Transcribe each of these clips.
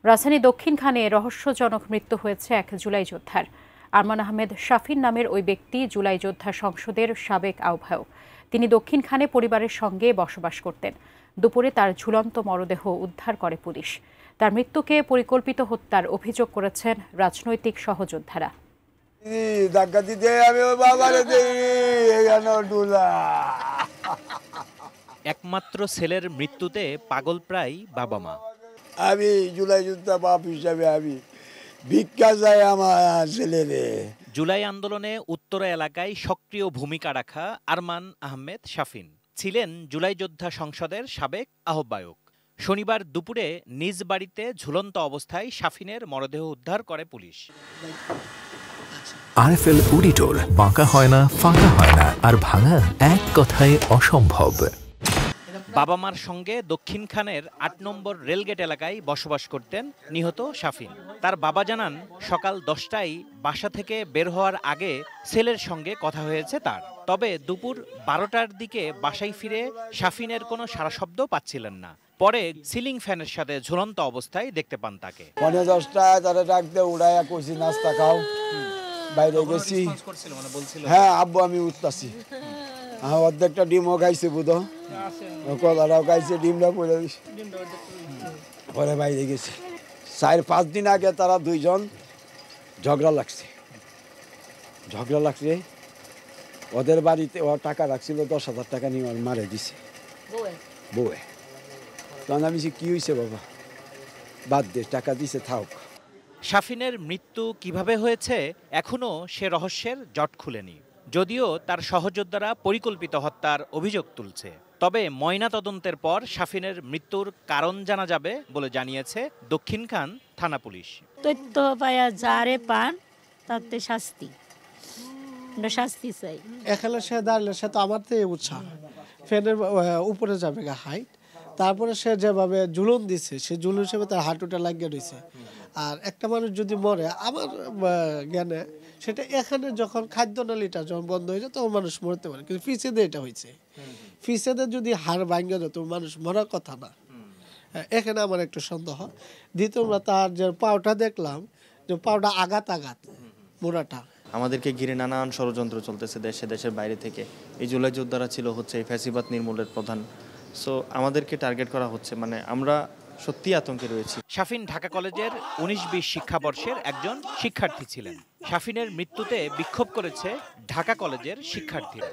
রাজধানী দক্ষিণখানে রহস্যজনক মৃত্যু হয়েছে এক জুলাই যোদ্ধার। আরমান আহমেদ শাফিন নামের ওই ব্যক্তি জুলাই যোদ্ধা সংসদের সাবেক আহ্বায়ক। তিনি দক্ষিণখানে পরিবারের সঙ্গে বসবাস করতেন। দুপুরে তার ঝুলন্ত মরদেহ উদ্ধার করে পুলিশ। তার মৃত্যুকে পরিকল্পিত হত্যার অভিযোগ করেছেন রাজনৈতিক সহযোদ্ধারা। একমাত্র ছেলের মৃত্যুতে পাগল প্রায় বাবা মা। আমি জুলাই যোদ্ধা বাপ হিসাবে আমি ভিক্ষা চাই আমার ছেলেরে। জুলাই আন্দোলনে উত্তরা এলাকায় সক্রিয় ভূমিকা রাখা আরমান আহমেদ শাফিন ছিলেন জুলাই যোদ্ধা সংসদের সাবেক আহ্বায়ক। শনিবার দুপুরে নিজ বাড়িতে ঝুলন্ত অবস্থায় শাফিনের মরদেহ উদ্ধার করে পুলিশ। আরএফএল অডিটর, বাঁকা হয় না, ফাঁকা হয় না, আর ভাঙা এক কথায় অসম্ভব। বাবা মার সঙ্গে দক্ষিণখানের ৮ নম্বর রেলগেট এলাকায় বসবাস করতেন নিহত শাফিন। তার বাবা জানান, সকাল 10টায় বাসা থেকে বের হওয়ার আগে ছেলের সঙ্গে কথা হয়েছে তার। তবে দুপুর 12টার দিকে বাসায় ফিরে শাফিনের কোনো সাড়া শব্দ পাচ্ছিলেন না। পরে সিলিং ফ্যানের সাথে ঝুলন্ত অবস্থায় দেখতে পান তাকে। 10:30টায় তারা ডাকতে উড়াইয়া কইছি নাস্তা খাও, বাইরে গেছি। হ্যাঁ আব্বু আমি উঠতাছি। অর্ধেকটা ডিমও খাইছে বুধ, কলাটাও খাইছে, ডিমটা পড়ে দিছে। পরে বাইরে গেছি। 4-5 দিন আগে তারা দুইজন ঝগড়া লাগছে। ওদের বাড়িতে ও টাকা রাখছিল, 10,000 টাকা নিয়ে মারে দিছে বউয়ে। তখন আমি কি হয়েছে বাবা, বাদ দে, টাকা দিছে থাক। শাফিনের মৃত্যু কিভাবে হয়েছে এখনও সে রহস্যের জট খুলেনি। যদিও তার সহযোদ্ধারা পরিকল্পিত হত্যার অভিযোগ তুলছে। তবে ময়না তদন্তের পর শাফিনের মৃত্যুর কারণ জানা যাবে বলে জানিয়েছে দক্ষিণখান থানা পুলিশ। তথ্য পায়া যারে পান তাতে শাস্তি চাই। এখানে সে দাঁড়ালে সে তো আমার থেকে উৎসাহ ফ্যানের উপরে যাবে হাইট। তারপরে সে যেভাবে ঝুলন দিছে, সে ঝুলন হিসেবে তার হাঁটুটা লাগিয়ে রয়েছে। আর একটা মানুষ যদি মরে, আমার জ্ঞানে সেটা এখানে যখন খাদ্যনালীটা যখন বন্ধ হয়ে যায় তখন মানুষ মরতে পারে, কিন্তু ফিসেদে এটা হয়েছে। ফিসেদে যদি হাড় ভাঙে যেত মানুষ মরার কথা না। এখানে আমার একটু সন্দেহ। দ্বিতীয়ত তার যে পাওটা দেখলাম, যে পাওটা আঘাত মোড়াটা। আমাদেরকে ঘিরে নানান ষড়যন্ত্র চলতেছে দেশের বাইরে থেকে। এই জুলাই যোদ্ধারা ছিল হচ্ছে এই ফ্যাসিবাদ নির্মূলের প্রধান। সো আমাদেরকে টার্গেট করা হচ্ছে, মানে আমরা সত্যি আতঙ্কে রয়েছি। শাফিন ঢাকা কলেজের 19-20 শিক্ষাবর্ষের একজন শিক্ষার্থী ছিলেন। শাফিনের মৃত্যুতে বিক্ষোভ করেছে ঢাকা কলেজের শিক্ষার্থীরা।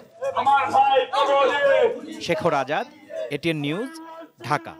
Shekhar Azad, ATN news, Dhaka.